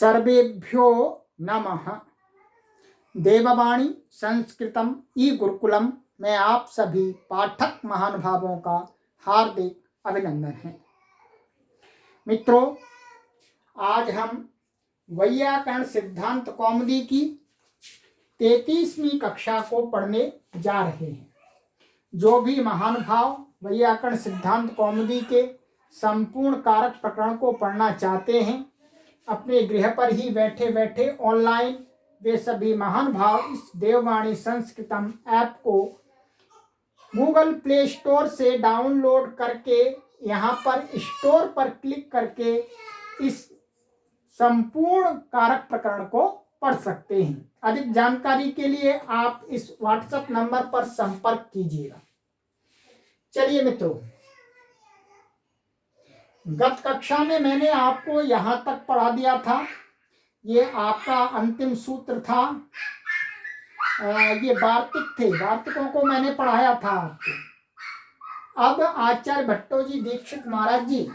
सर्वेभ्यो नमः। देववाणी संस्कृतम ई गुरुकुलम में आप सभी पाठक महानुभावों का हार्दिक अभिनंदन है। मित्रों, आज हम वैयाकरण सिद्धांत कौमुदी की 33वीं कक्षा को पढ़ने जा रहे हैं। जो भी महानुभाव वैयाकरण सिद्धांत कौमुदी के संपूर्ण कारक प्रकरण को पढ़ना चाहते हैं, अपने गृह पर ही बैठे बैठे ऑनलाइन, वे सभी महानुभाव इस देववाणी संस्कृतम ऐप को गूगल प्ले स्टोर से डाउनलोड करके यहाँ पर स्टोर पर क्लिक करके इस संपूर्ण कारक प्रकरण को पढ़ सकते हैं। अधिक जानकारी के लिए आप इस व्हाट्सएप नंबर पर संपर्क कीजिएगा। चलिए मित्रों, गत कक्षा में मैंने आपको यहाँ तक पढ़ा दिया था। ये आपका अंतिम सूत्र था। ये वार्तिक थे, वार्तिकों को मैंने पढ़ाया था आपको। अब आचार्य भट्टोजी दीक्षित महाराज जी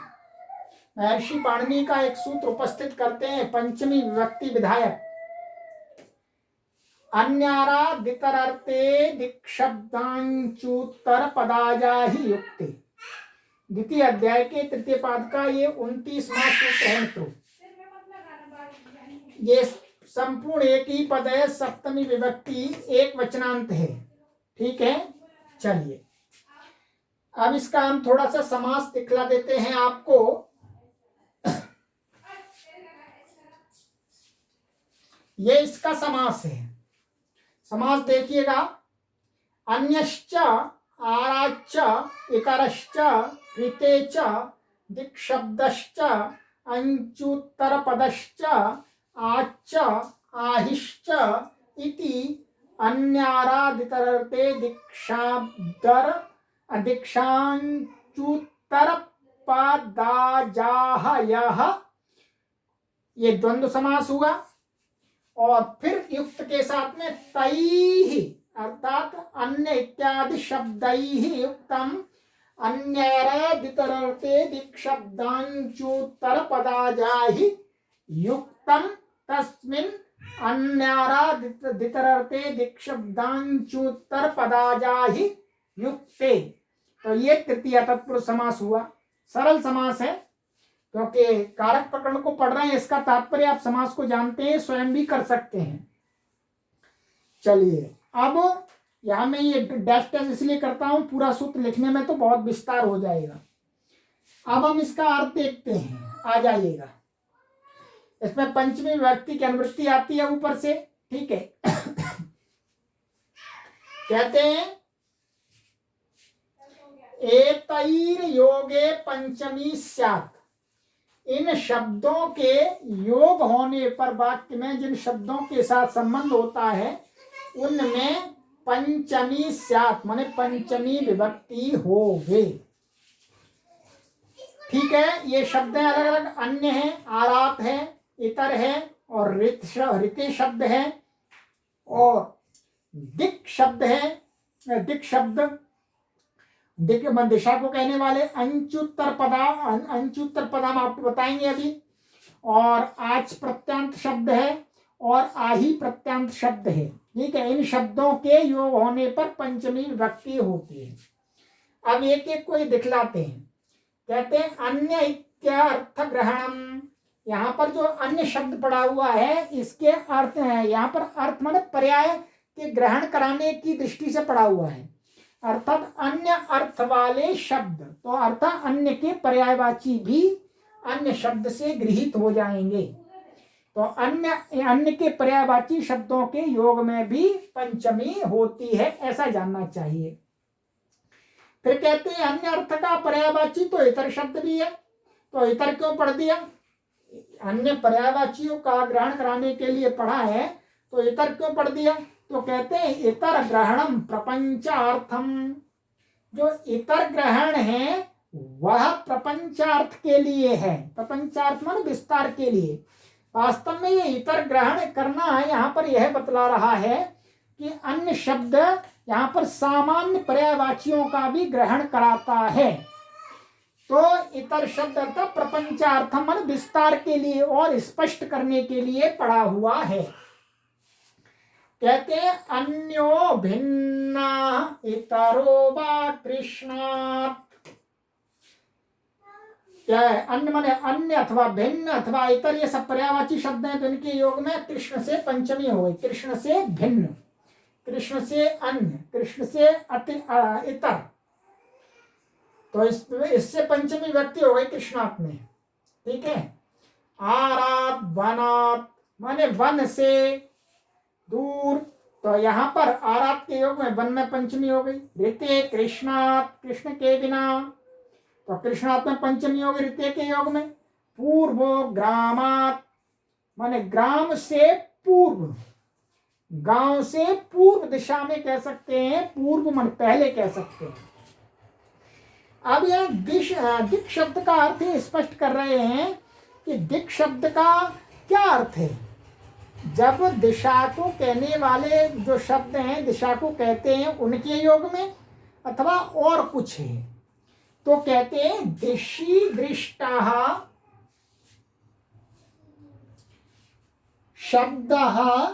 महर्षि पाणिनि का एक सूत्र उपस्थित करते हैं। पंचमी विभक्ति विधायक अन्यारादितरर्थे दिक्शब्दांचुत्तर पदाजाहि युक्ते। द्वितीय अध्याय के तृतीय पाद का ये 29वां सूत्र है मित्रों। ये संपूर्ण एक ही पद है, सप्तमी विभक्ति एक वचनांत है। ठीक है, चलिए अब इसका हम थोड़ा सा समास दिखला देते हैं आपको। ये इसका समास है। समास देखिएगा, अन्यश्च आराच्च इतरश्च ऋते च दिक्शब्दश्च अंचुत्तरपदश्च आच्च आहिश्च इति अन्यारादितरर्थे दीक्षांचुत्तरपदाजाहयः। ये द्वंद्व समास हुआ। और फिर युक्त के साथ में तैहि अर्थात अन्य इत्यादि शब्दैहि युक्तम अन्यरादितरर्थे दिक्शब्दांचुत्तरपदाजाहि युक्तम तस्मिन् अन्यरादितरर्थे दिक्शब्दांचुत्तरपदाजाहि युक्ते। तो ये तृतीय तत्पुरुष समास हुआ। सरल समास है, क्योंकि कारक प्रकरण को पढ़ रहे हैं। इसका तात्पर्य आप समास को जानते हैं, स्वयं भी कर सकते हैं। चलिए अब यहां मैं ये डैश डैश इसलिए करता हूं, पूरा सूत्र लिखने में तो बहुत विस्तार हो जाएगा। अब हम इसका अर्थ देखते हैं, आ जाइएगा। इसमें पंचमी विभक्ति की अनुवृत्ति आती है ऊपर से। ठीक है, कहते हैं एतैर योगे पंचमी स्यात्। इन शब्दों के योग होने पर वाक्य में जिन शब्दों के साथ संबंध होता है उनमें पंचमी स्यात् माने पंचमी विभक्ति होवे। ठीक है, ये शब्द हैं अलग अलग। अन्य है, आरात है, इतर है और ऋते शब्द है और दिक् शब्द है। दिक् शब्द दिक् दिशा को कहने वाले। अंचुत्तर पदा हम आपको बताएंगे अभी। और आज प्रत्यांत शब्द है और आही प्रत्यांत शब्द है। ठीक है, इन शब्दों के योग होने पर पंचमी विभक्ति होती है। अब एक एक को दिखलाते हैं। कहते हैं अन्य इत्यर्थ ग्रहणम। यहाँ पर जो अन्य शब्द पड़ा हुआ है इसके अर्थ है, यहाँ पर अर्थ माने पर्याय के ग्रहण कराने की दृष्टि से पड़ा हुआ है। अर्थात अन्य अर्थ वाले शब्द, तो अर्थात अन्य के पर्यायवाची भी अन्य शब्द से गृहीत हो जाएंगे। तो अन्य के पर्यायवाची शब्दों के योग में भी पंचमी होती है, ऐसा जानना चाहिए। फिर कहते हैं अन्य अर्थ का पर्यायवाची तो इतर शब्द भी है। तो इतर क्यों पढ़ दिया? अन्य पर्यायवाचियों का ग्रहण कराने के लिए पढ़ा है, तो इतर क्यों पढ़ दिया? तो कहते हैं इतर ग्रहणम प्रपंचार्थम। जो इतर ग्रहण है वह प्रपंचार्थ के लिए है। प्रपंचार्थ माने विस्तार के लिए। वास्तव में ये इतर ग्रहण करना है, यहाँ पर यह बतला रहा है कि अन्य शब्द यहाँ पर सामान्य पर्यायवाचियों का भी ग्रहण कराता है। तो इतर शब्द अर्थात प्रपंचार्थम मन विस्तार के लिए और स्पष्ट करने के लिए पड़ा हुआ है। कहते हैं अन्यो भिन्ना इतरो वा कृष्णात्। क्या है? अन्य माने अन्य अथवा भिन्न अथवा इतर, ये सब पर्यायवाची शब्द हैं। तो इनके योग में कृष्ण से पंचमी हो गई, कृष्ण से भिन्न, कृष्ण से अन्य, कृष्ण से इतर। तो इससे पंचमी व्यक्ति हो गई कृष्णात् में। ठीक है। आरात वनात् माने वन से दूर, तो यहाँ पर आरात के योग में वन में पंचमी हो गई। ऋते कृष्णात् कृष्ण के बिना, तो कृष्णात् में पंचमी हो गई ऋते के योग में। पूर्वो ग्रामात् माने ग्राम से पूर्व, गांव से पूर्व दिशा में कह सकते हैं, पूर्व मन पहले कह सकते हैं। अब यह दिक् शब्द का अर्थ ही स्पष्ट कर रहे हैं कि दिक् शब्द का क्या अर्थ है। जब दिशा को कहने वाले जो शब्द हैं, दिशा को कहते हैं उनके योग में अथवा और कुछ है, तो कहते हैं दिशि दृष्टाः शब्दः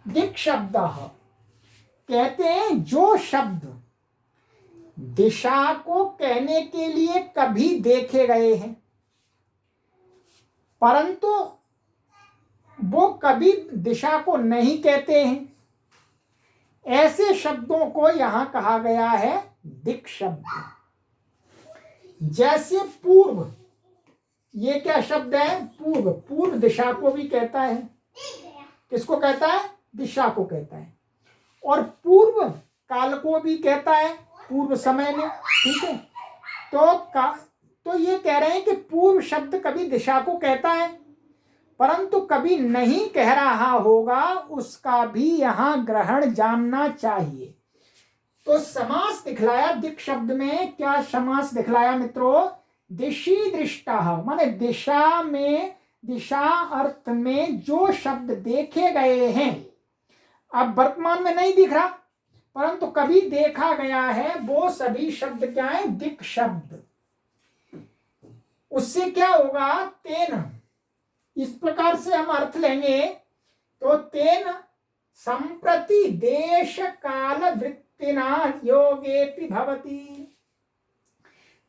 दिक् शब्दः। कहते हैं जो शब्द दिशा को कहने के लिए कभी देखे गए हैं परंतु वो कभी दिशा को नहीं कहते हैं, ऐसे शब्दों को यहां कहा गया है दिक् शब्द। जैसे पूर्व, ये क्या शब्द है? पूर्व, पूर्व दिशा को भी कहता है। किसको कहता है? दिशा को कहता है। और पूर्व काल को भी कहता है, पूर्व समय में। ठीक है। तो ये कह रहे हैं कि पूर्व शब्द कभी दिशा को कहता है परंतु कभी नहीं कह रहा होगा, उसका भी यहां ग्रहण जानना चाहिए। तो समास दिखलाया दिक् शब्द में। क्या समास दिखलाया मित्रों? दिशि दृष्टाः माने दिशा में, दिशा अर्थ में जो शब्द देखे गए हैं, अब वर्तमान में नहीं दिख रहा परंतु कभी देखा गया है, वो सभी शब्द क्या है? दिक् शब्द। उससे क्या होगा? तेन, इस प्रकार से हम अर्थ लेंगे तो तेन संप्रति देश काल वृत्तिना योगेपि भवति।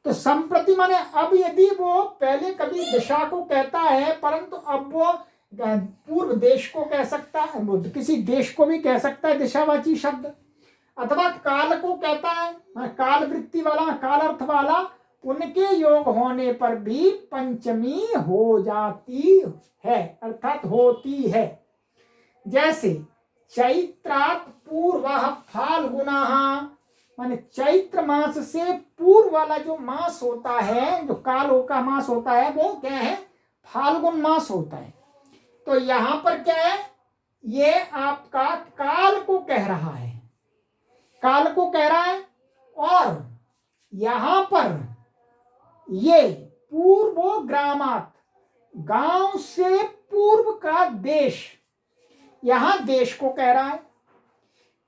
तो संप्रति माने अब यदि वो पहले कभी दिशा को कहता है परंतु अब वो पूर्व देश को कह सकता है, किसी देश को भी कह सकता है दिशावाची शब्द, अथवा काल को कहता है, काल वृत्ति वाला, काल अर्थ वाला, उनके योग होने पर भी पंचमी हो जाती है अर्थात होती है। जैसे चैत्रात् पूर्वः फाल्गुनः माने चैत्र मास से पूर्व वाला जो मास होता है, जो कालों का मास होता है, वो क्या है? फाल्गुन मास होता है। तो यहां पर क्या है? ये आपका काल को कह रहा है, काल को कह रहा है। और यहां पर ये पूर्वो ग्रामात् गांव से पूर्व का देश, यहां देश को कह रहा है।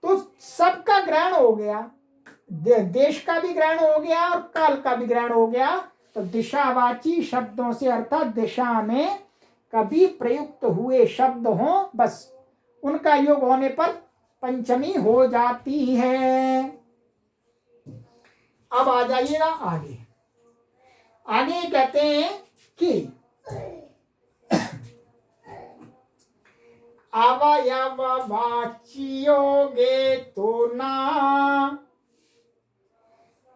तो सबका ग्रहण हो गया, देश का भी ग्रहण हो गया और काल का भी ग्रहण हो गया। तो दिशावाची शब्दों से अर्थात दिशा में कभी प्रयुक्त हुए शब्द हों, बस उनका योग होने पर पंचमी हो जाती है। अब आ जाइएगा आगे। आगे कहते हैं कि अवयववाची योगे तो ना,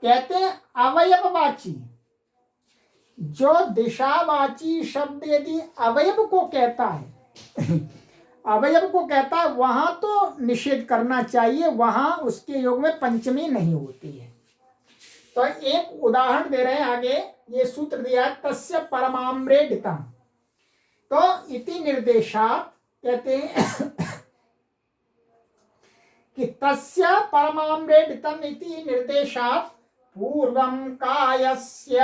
कहते हैं अवयववाची, जो दिशावाची शब्द यदि अवयव को कहता है अवयव को कहता है, वहां तो निषेध करना चाहिए, वहां उसके योग में पंचमी नहीं होती है। तो एक उदाहरण दे रहे हैं आगे, ये सूत्र दिया है तस्य परमाम्रेडितम। तो इति निर्देशात् कहते हैं कि तस्य परमाम्रेडितम इति निर्देशात् पूर्वम कायस्य।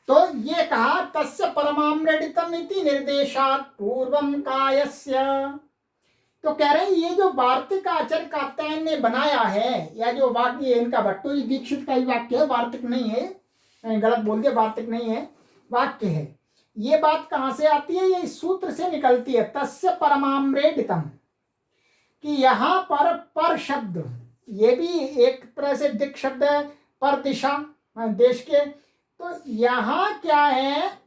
तो ये कहा तस्य परमाम्रेडितम इति निर्देशात् पूर्वम कायस्य। तो कह रहे हैं ये जो वार्तिक आचार्य कात्यायन ने बनाया है, या जो वाक्य इनका भट्टोजी दीक्षित का ही वाक्य है, वार्तिक नहीं है, मैंने गलत बोल दिया, वार्तिक नहीं है, वाक्य है। ये बात कहां से आती है? ये इस सूत्र से निकलती है, तस्य परमाम्रेडितम, कि यहां पर शब्द, ये भी एक तरह से दिक् शब्द है, पर दिशा देश के। तो यहां क्या है,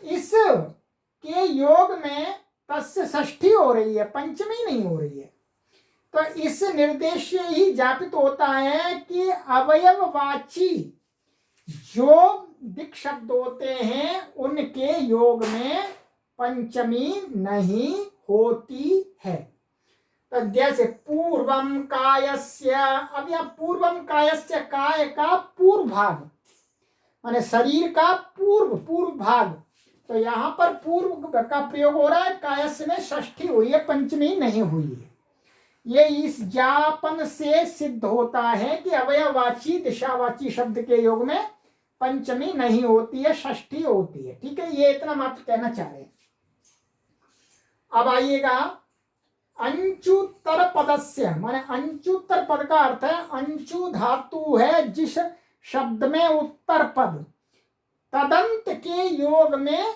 इस के योग में तस्य षष्ठी हो रही है, पंचमी नहीं हो रही है। तो इस निर्देश से ही जापित होता है कि अवयववाची जो दिक् शब्द होते हैं उनके योग में पंचमी नहीं होती है। तो जैसे पूर्वम कायस्य, अब यह पूर्वम कायस्य, काय का पूर्व भाग माने शरीर का पूर्व भाग, तो यहां पर पूर्व का प्रयोग हो रहा है, कायस्य में षष्ठी हुई है, पंचमी नहीं हुई है। ये इस ज्ञापन से सिद्ध होता है कि अवयववाची दिशावाची शब्द के योग में पंचमी नहीं होती है, षष्ठी होती है। ठीक है, ये इतना मात्र कहना चाह रहे हैं। अब आइएगा, अंचुत्तर पदस्य, माने अंचुत्तर पद का अर्थ है, अंचु धातु है जिस शब्द में उत्तर पद, तदंत के योग में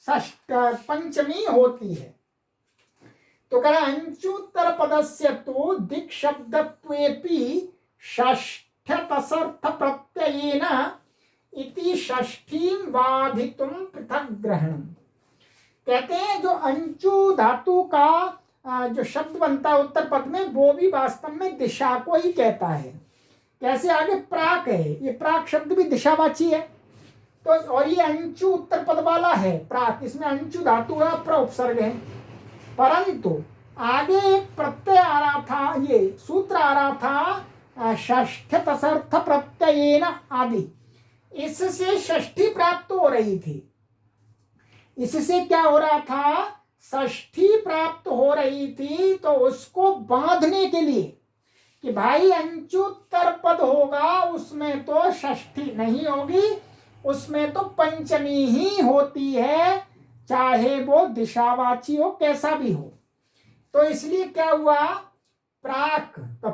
पंचमी होती है। तो कह रहा अंचुत्तर पदस्य तो दिक् शब्दत्वेपि षष्ठ्यतसर्थ प्रत्ययेन इति षष्ठीं वाधितुं पृथक ग्रहणम्। कहते हैं जो अंचु धातु का जो शब्द बनता है उत्तर पद में, वो भी वास्तव में दिशा को ही कहता है। कैसे? आगे प्राक है, ये प्राक शब्द भी दिशावाची है। तो और ये अंचु उत्तर पद वाला है प्राक, इसमें अंचु धातु का प्र उपसर्ग है। परंतु आगे एक प्रत्यय आ रहा था, ये सूत्र आ रहा था षष्ठ तसर्थ प्रत्ययेन आदि, इससे षष्ठी प्राप्त हो रही थी। इससे क्या हो रहा था? षष्ठी प्राप्त हो रही थी। तो उसको बांधने के लिए कि भाई अंचुत्तर पद होगा, उसमें तो षष्ठी नहीं होगी, उसमें तो पंचमी ही होती है, चाहे वो दिशावाची हो, कैसा भी हो। तो इसलिए क्या हुआ? प्राक, तो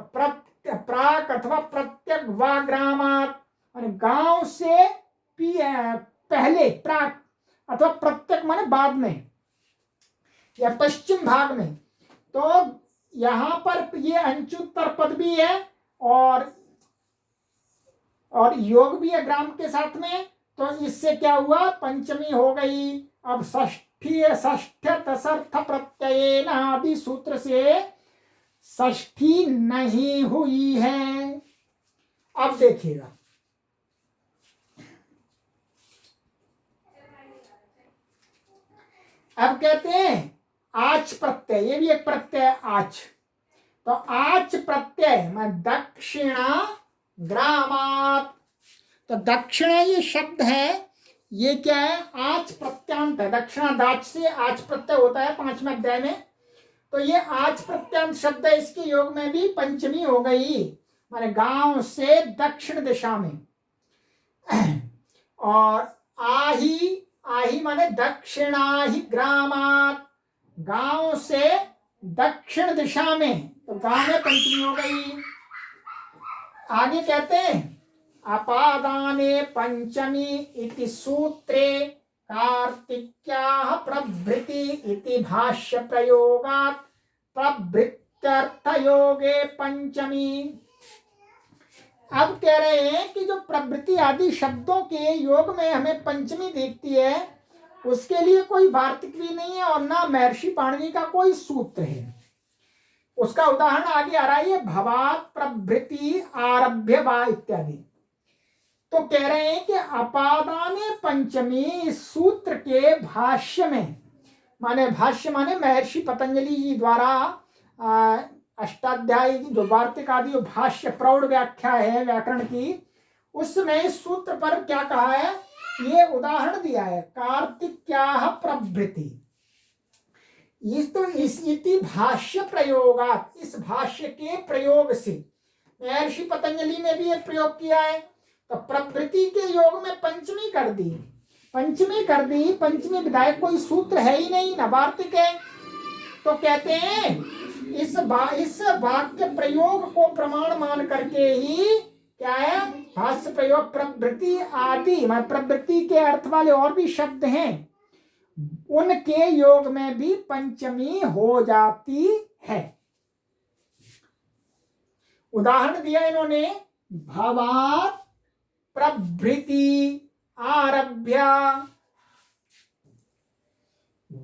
प्राक अथवा प्रत्यक वा ग्रामात, गांव से पहले प्राक अथवा प्रत्यक माने बाद में या पश्चिम भाग में। तो यहां पर ये अंचुत्तर पद भी है और योग भी है ग्राम के साथ में। तो इससे क्या हुआ? पंचमी हो गई। अब षष्ठी षष्ठ तसर्थ प्रत्ययेन आदि सूत्र से षष्ठी नहीं हुई है। अब देखिएगा, अब कहते हैं आच प्रत्यय, ये भी एक प्रत्यय आच। तो आच प्रत्यय में दक्षिणा ग्रामात, तो दक्षिणा ये शब्द है, ये क्या है? आच प्रत्यांत है। दक्षिणा दाच से आच प्रत्यय होता है 5वें अध्याय में। तो ये आच प्रत्यांत शब्द है, इसके योग में भी पंचमी हो गई, माने गांव से दक्षिण दिशा में। और आही, आही माने दक्षिणा ही ग्रामात, गांव से दक्षिण दिशा में, तो गांव में पंचमी हो गई। आगे कहते हैं अपादाने पंचमी इति सूत्रे कार्तिक्याः प्रभृति इति भाष्य प्रयोगात् प्रभृत्यर्थ योगे पंचमी। अब कह रहे हैं कि जो प्रभृति आदि शब्दों के योग में हमें पंचमी दिखती है, उसके लिए कोई वार्तिक भी नहीं है और ना महर्षि पाणिनि का कोई सूत्र है। उसका उदाहरण आगे आ रहा है, भवात् प्रभृति आरभ्य वा इत्यादि। तो कह रहे हैं कि अपादाने पंचमी इस सूत्र के भाष्य में, माने भाष्य माने महर्षि पतंजलि जी द्वारा अष्टाध्यायी की जो वार्तिक आदि भाष्य प्रौढ़ व्याख्या है व्याकरण की, उसमें इस सूत्र पर क्या कहा है? ये उदाहरण दिया है, कार्तिक्याः प्रभृति। इस इति भाष्य प्रयोगात, इस भाष्य के प्रयोग से महर्षि पतंजलि ने भी ये प्रयोग किया है। तो प्रभृति के योग में पंचमी कर दी, पंचमी विधायक कोई सूत्र है ही नहीं, न वार्तिक है। तो कहते हैं इस वाक्य प्रयोग को प्रमाण मान करके ही क्या है, भाष्य प्रयोग प्रवृत्ति आदि, प्रवृत्ति के अर्थ वाले और भी शब्द हैं, उनके योग में भी पंचमी हो जाती है। उदाहरण दिया इन्होंने, भवात् प्रभृति आरभ्य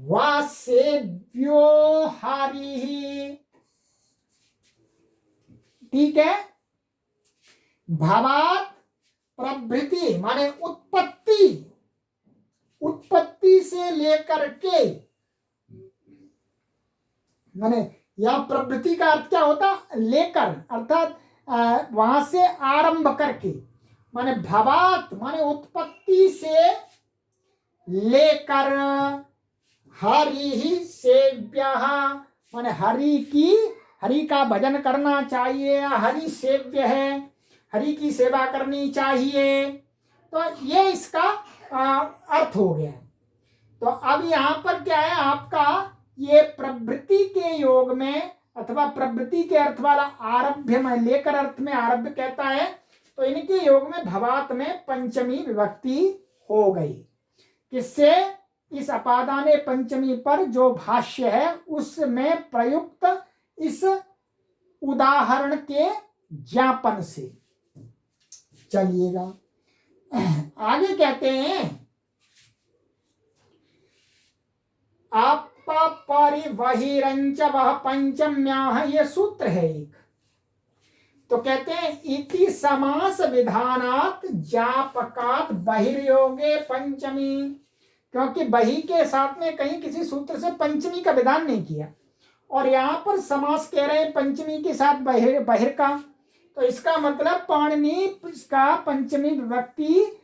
वासेभ्यो हरिः। ठीक है, भवात् प्रभृति माने उत्पत्ति, उत्पत्ति से लेकर के, माने या प्रवृत्ति का अर्थ क्या होता, लेकर, अर्थात वहां से आरंभ करके, माने भवात माने उत्पत्ति से लेकर, हरि ही सेव्यः माने हरि का भजन करना चाहिए, हरि सेव्य है, हरि की सेवा करनी चाहिए। तो ये इसका अर्थ हो गया। तो अब यहाँ पर क्या है आपका, ये प्रवृत्ति के योग में अथवा प्रवृत्ति के अर्थ वाला आरभ्य में, लेकर अर्थ में आरभ्य कहता है, तो इनके योग में भवात में पंचमी विभक्ति हो गई। किससे, इस अपादाने पंचमी पर जो भाष्य है उसमें प्रयुक्त इस उदाहरण के ज्ञापन से। चलिएगा आगे कहते हैं, आप परिवहिरंच वह पंचम्याः, ये सूत्र है एक। तो कहते हैं इति समास विधानात् ज्ञापकात् बहिर्योगे पंचमी, क्योंकि बहि के साथ में कहीं किसी सूत्र से पंचमी का विधान नहीं किया, और यहाँ पर समास कह रहे हैं पंचमी के साथ बहिर का, तो इसका मतलब पाणिनि इसका पंचमी विभक्ति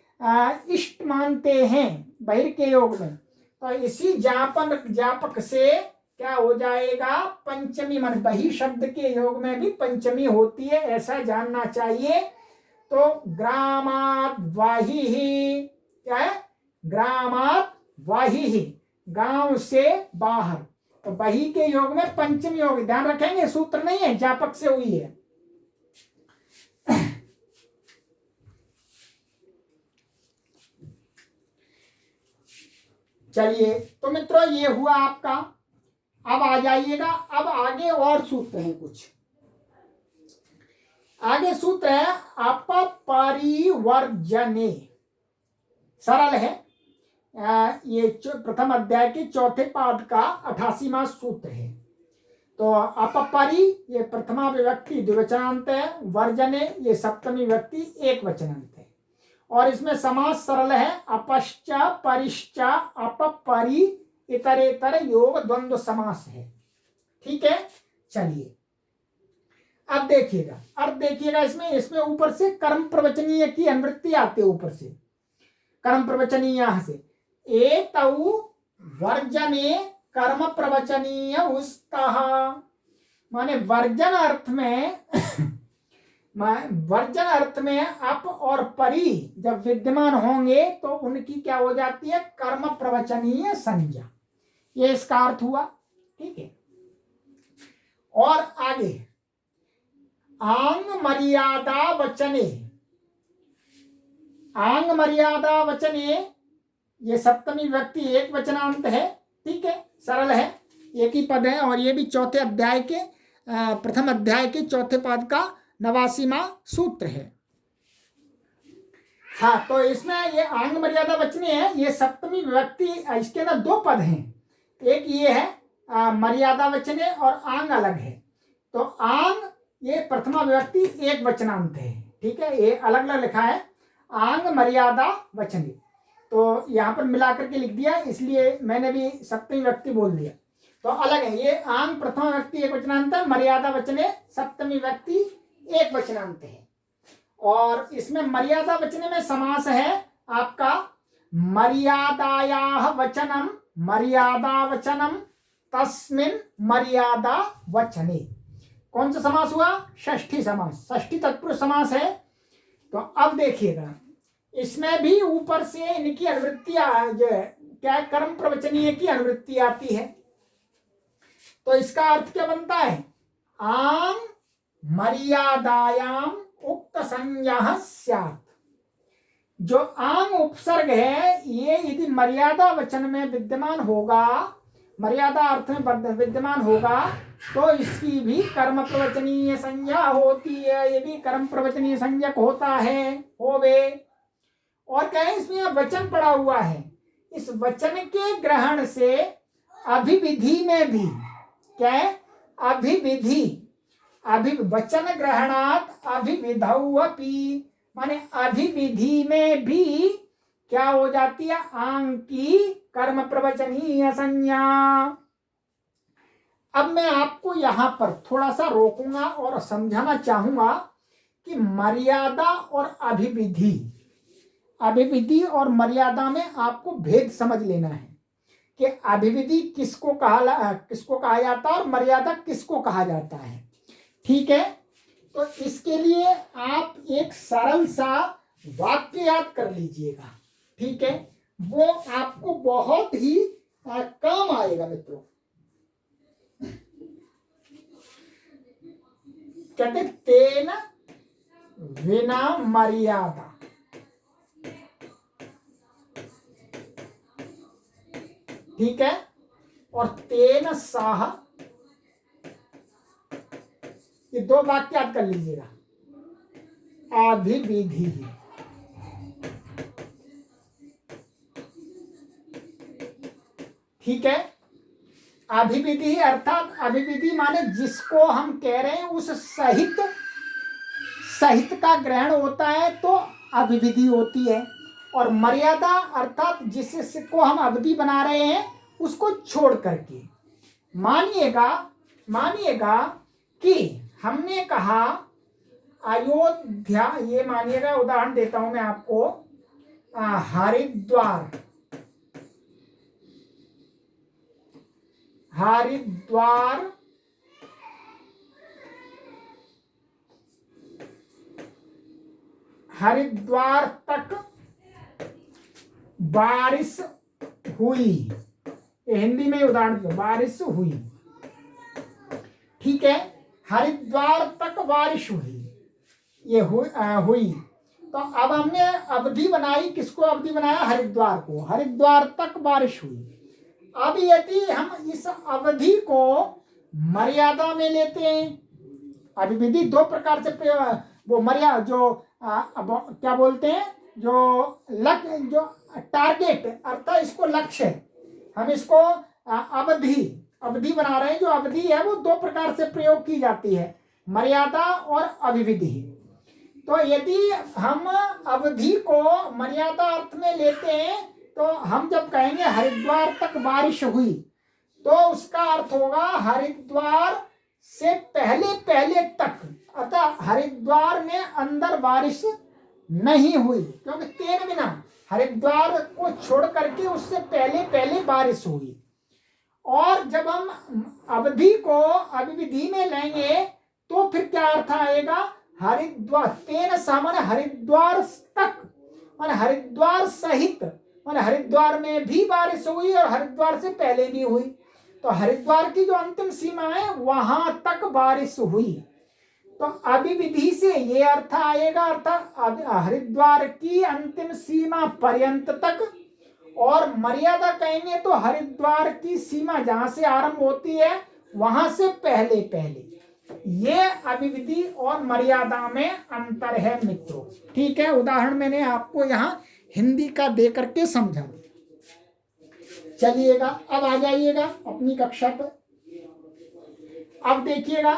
इष्ट मानते हैं बहिर के योग में। तो इसी ज्ञापक से क्या हो जाएगा, पंचमी मन बहि शब्द के योग में भी पंचमी होती है, ऐसा जानना चाहिए। तो ग्रामात् वाहिः, क्या है, ग्रामात् वाहिः, गांव से बाहर। तो बहि के योग में पंचमी योग, ध्यान रखेंगे, सूत्र नहीं है, ज्ञापक से हुई है। चलिए, तो मित्रों ये हुआ आपका। अब आ जाइएगा, अब आगे और सूत्र हैं कुछ। आगे सूत्र है अपपरिवर्जने, सरल है। ये प्रथम अध्याय के चौथे पाद का 88वां सूत्र है। तो अपपरि ये प्रथमा विभक्ति द्विवचनांत है, वर्जने ये सप्तमी विभक्ति एक वचनांत है, और इसमें समास सरल है, अपश्च परिश्च अपपरि इतरेतर योग द्वंद्व समास है। ठीक है, चलिए अब देखिएगा, अर्थ देखिएगा। इसमें ऊपर से कर्म प्रवचनीय की अनुवृत्ति आती है, ऊपर से कर्म प्रवचनीय से एतौ वर्जने कर्म प्रवचनीय उस्तः, माने वर्जन अर्थ में अप और परि जब विद्यमान होंगे तो उनकी क्या हो जाती है, कर्म प्रवचनीय संज्ञा, ये इसका अर्थ हुआ। ठीक है, और आगे आंग मर्यादा वचने, आंग मर्यादा वचने ये सप्तमी विभक्ति एक वचनांत है। ठीक है, सरल है, एक ही पद है, और ये भी चौथे अध्याय के प्रथम अध्याय के चौथे पद का 89वां सूत्र है। हाँ, तो इसमें ये आंग मर्यादा वचने है, ये सप्तमी विभक्ति, इसके ना दो पद हैं, एक ये है मर्यादा वचने और आंग अलग है। तो आंग ये प्रथमा विभक्ति एक वचनांत है। ठीक है, ये अलग अलग लिखा है, आंग मर्यादा वचने, तो यहाँ पर मिला करके लिख दिया, इसलिए मैंने भी सप्तमी विभक्ति बोल दिया। तो अलग है, ये आंग प्रथमा विभक्ति एक वचनांत है, मर्यादा वचने सप्तमी विभक्ति एक वचनांत है। और इसमें मर्यादा वचने में समास है आपका मर्यादायाः वचनम मर्यादा वचनम तस्मिन् मर्यादा वचने। कौन सा समास हुआ, षष्ठी समास, षष्ठी तत्पुरुष समास है। तो अब देखिएगा, इसमें भी ऊपर से इनकी अनुवृत्तियां जो है, क्या कर्म प्रवचनीय की अनुवृत्ति आती है। तो इसका अर्थ क्या बनता है आंग मर्यादायाम उक्त संज्ञा स्यात्। जो आंग उपसर्ग है ये यदि मर्यादा वचन में विद्यमान होगा, मर्यादा अर्थ में विद्यमान होगा, तो इसकी भी कर्म प्रवचनीय संज्ञा होती है। ये भी कर्म प्रवचनीय संज्ञक होता है, होवे। और क्या है, इसमें वचन पड़ा हुआ है, इस वचन के ग्रहण से अभिविधि में भी क्या है, अभिविधि, वचन ग्रहणात अभिविधौ अपि, माने अभिविधि में भी क्या हो जाती है, आंग की कर्म प्रवचनीय संज्ञा। अब मैं आपको यहां पर थोड़ा सा रोकूंगा और समझाना चाहूंगा कि मर्यादा और अभिविधि, अभिविधि और मर्यादा में आपको भेद समझ लेना है कि अभिविधि किसको कहा जाता है और मर्यादा किसको कहा जाता है। ठीक है, तो इसके लिए आप एक सरल सा वाक्य याद कर लीजिएगा। ठीक है, वो आपको बहुत ही काम आएगा मित्रों। कहते तेन विना मर्यादा, ठीक है, और तेन साह, ये दो वाक्य याद कर लीजिएगा। अभिविधि, ठीक है, अभिविधि अर्थात अभिविधि माने जिसको हम कह रहे हैं उस सहित, सहित का ग्रहण होता है तो अभिविधि होती है। और मर्यादा अर्थात जिसको हम अवधि बना रहे हैं उसको छोड़ करके। मानिएगा कि हमने कहा अयोध्या, ये मानिएगा उदाहरण देता हूं मैं आपको, हरिद्वार, हरिद्वार तक बारिश हुई, ये हिंदी में उदाहरण, बारिश हुई। ठीक है, हरिद्वार तक बारिश हुई, ये हुई। तो अब हमने अवधि बनाई, किसको अवधि बनाया, हरिद्वार को, हरिद्वार तक बारिश हुई। अब यदि हम इस अवधि को मर्यादा में लेते हैं, अभिविधि दो प्रकार से वो मर्यादा जो क्या बोलते हैं, जो लक्ष्य, जो टारगेट अर्थात इसको लक्ष्य है, हम इसको अवधि बना रहे हैं। जो अवधि है वो दो प्रकार से प्रयोग की जाती है, मर्यादा और अभिविधि। तो यदि हम अवधि को मर्यादा अर्थ में लेते हैं तो हम जब कहेंगे हरिद्वार तक बारिश हुई, तो उसका अर्थ होगा हरिद्वार से पहले तक, अर्थात हरिद्वार में अंदर बारिश नहीं हुई, क्योंकि तेन बिना हरिद्वार को छोड़ करके उससे पहले बारिश हुई। और जब हम अवधि को अभिविधि में लेंगे तो फिर क्या अर्थ आएगा, हरिद्वार तेन सामान्य हरिद्वार तक, माने हरिद्वार सहित, माने हरिद्वार में भी बारिश हुई और हरिद्वार से पहले भी हुई। तो हरिद्वार की जो अंतिम सीमा है वहां तक बारिश हुई। तो अभिविधि से ये अर्थ आएगा, अर्थात हरिद्वार की अंतिम सीमा पर्यंत तक, और मर्यादा कहेंगे तो हरिद्वार की सीमा जहां से आरंभ होती है वहां से पहले। ये अभिविधि और मर्यादा में अंतर है मित्रों। ठीक है, उदाहरण मैंने आपको यहाँ हिंदी का दे करके समझा। चलिएगा अब आ जाइएगा अपनी कक्षा पर। अब देखिएगा,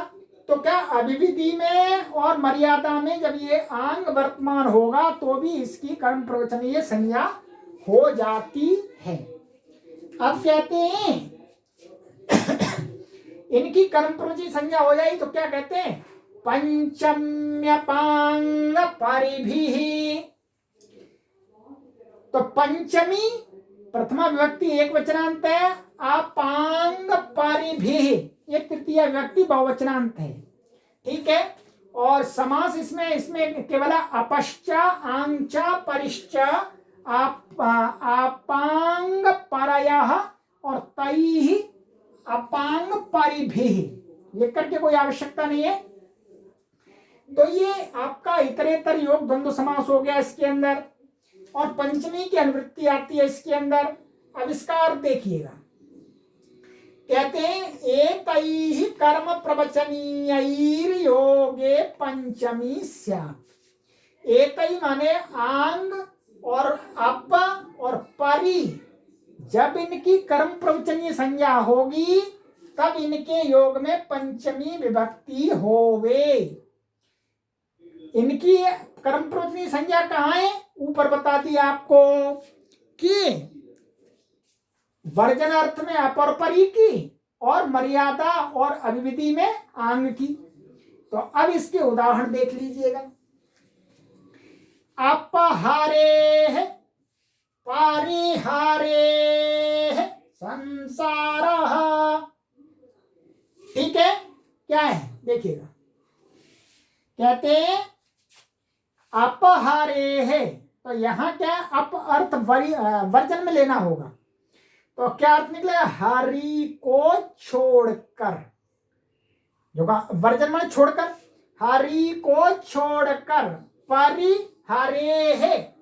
तो क्या अभिविधि में और मर्यादा में जब ये आंग वर्तमान होगा तो भी इसकी कर्म प्रवचनीय संज्ञा हो जाती है। अब कहते हैं इनकी कर्म प्रवचनीय संज्ञा हो जाएगी तो क्या कहते हैं, पंचम्यपांग परिभिः। तो पंचमी प्रथमा विभक्ति एक वचनांत है, अपांग परिभिः एक तृतीय विभक्ति बहुवचनांत है। ठीक है, और समास इसमें केवल अपश्च आंच परिश्च अपांग परयः और तैः अपांग परिभिः। लिख करके कोई आवश्यकता नहीं है। तो ये आपका इतरेतर योग द्वंद्व समास हो गया इसके अंदर, और पंचमी की अनुवृत्ति आती है इसके अंदर। अब इसका अर्थ देखिएगा, कहते हैं एतैहि कर्म प्रवचनीयैर योगे पंचमी स्यात्। एतै माने आंग और अप और परि, जब इनकी कर्म प्रवचनीय संज्ञा होगी तब इनके योग में पंचमी विभक्ति होवे। इनकी कर्म प्रवचनीय संज्ञा कहाँ है? ऊपर बता दिया आपको कि वर्जन अर्थ में अपर परी की, और मर्यादा और अभिविधि में आंग की। तो अब इसके उदाहरण देख लीजिएगा। अपहारे परिहारे संसार, ठीक है, क्या है देखिएगा। कहते हैं अपहारे है, तो यहां क्या अप अर्थ वर्जन में लेना होगा। तो क्या अर्थ निकलेगा? हरि को छोड़कर, जो वर्जन में छोड़कर, हरि को छोड़कर, परि हरे है,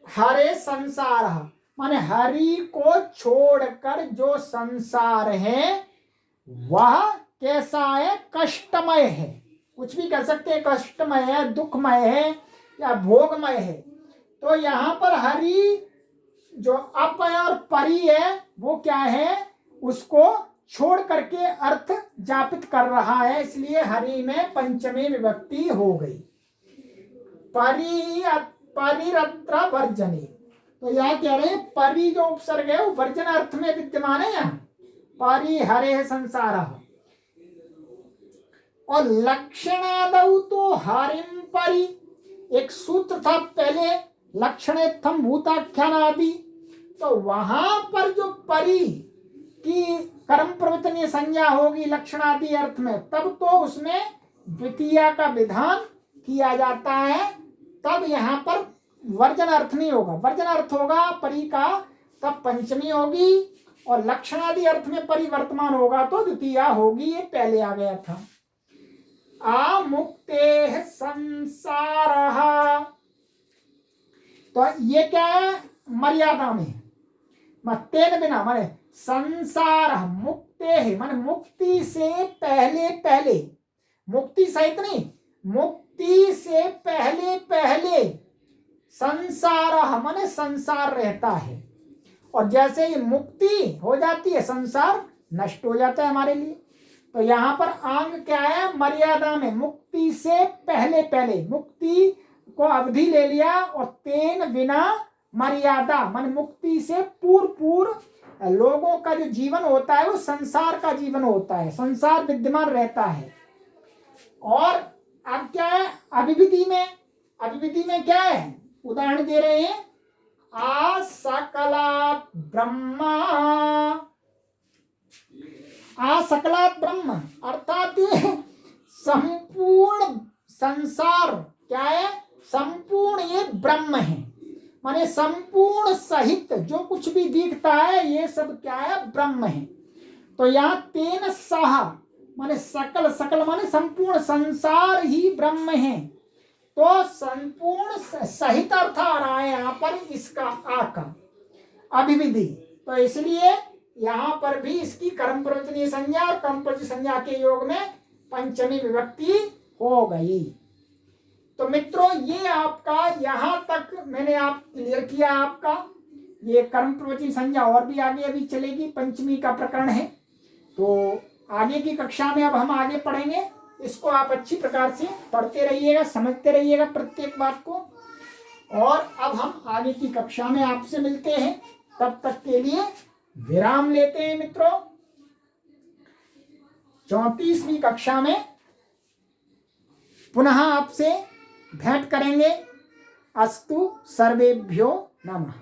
हरे संसार माने हरि को छोड़कर जो संसार है वह कैसा है? कष्टमय है। कुछ भी कह सकते हैं, कष्टमय है, दुखमय है या भोगमय है। तो यहां पर हरि जो अप और परि है वो क्या है? उसको छोड़ करके अर्थ जापित कर रहा है, इसलिए हरि में पंचमी विभक्ति हो गई। परिरत्र वर्जनी, तो यह कह रहे हैं परि जो उपसर्ग है वो वर्जन अर्थ में विद्यमान है। यहाँ परि हरे संसार, और लक्षणादौ तो हरिम परि, एक सूत्र था पहले लक्षणेत्थम भूताख्यान आदि, तो वहां पर जो परि की कर्म प्रवचनीय संज्ञा होगी लक्षणादि अर्थ में, तब तो उसमें द्वितीया का विधान किया जाता है, तब यहां पर वर्जन अर्थ नहीं होगा। वर्जन अर्थ होगा परि का, तब पंचमी होगी, और लक्षणादि अर्थ में परिवर्तमान होगा तो द्वितीया होगी। ये पहले आ गया था। आमुक्ते संसार, तो ये क्या है? मर्यादा में, तेन बिना माने संसार, मुक्ते है माने मुक्ति से पहले पहले, मुक्ति सहित नहीं, मुक्ति से पहले पहले संसार माने संसार रहता है, और जैसे ही मुक्ति हो जाती है संसार नष्ट हो जाता है हमारे लिए। तो यहाँ पर आंग क्या है? मर्यादा में, मुक्ति से पहले पहले, मुक्ति को अवधि ले लिया, और तेन बिना मर्यादा मान मुक्ति से पूर्व लोगों का जो जीवन होता है वो संसार का जीवन होता है, संसार विद्यमान रहता है। और अब क्या है? अभिविधि में, अभिविधि में क्या है? उदाहरण दे रहे हैं, असकलात् ब्रह्मा, असकलात् ब्रह्म अर्थात संपूर्ण संसार क्या है? संपूर्ण ये ब्रह्म है, माने संपूर्ण सहित जो कुछ भी दिखता है ये सब क्या है? ब्रह्म है। तो यहाँ तेन सह माने सकल, सकल माने संपूर्ण संसार ही ब्रह्म है, तो संपूर्ण सहित अर्थ आ रहा है यहाँ पर इसका आ का अभिविधि। तो इसलिए यहाँ पर भी इसकी कर्म प्रवचनीय संज्ञा और कर्म प्रवचनीय संज्ञा के योग में पंचमी विभक्ति हो गई। तो मित्रों ये आपका यहाँ तक मैंने आप क्लियर किया। आपका ये कर्म प्रवचनीय संज्ञा और भी आगे अभी चलेगी, पंचमी का प्रकरण है, तो आगे की कक्षा में अब हम आगे पढ़ेंगे। इसको आप अच्छी प्रकार से पढ़ते रहिएगा, समझते रहिएगा प्रत्येक बात को। और अब हम आगे की कक्षा में आपसे मिलते हैं, तब तक के लिए विराम लेते हैं मित्रों। 34वीं कक्षा में पुनः आपसे भेंट करेंगे। अस्तु सर्वेभ्यो नमः।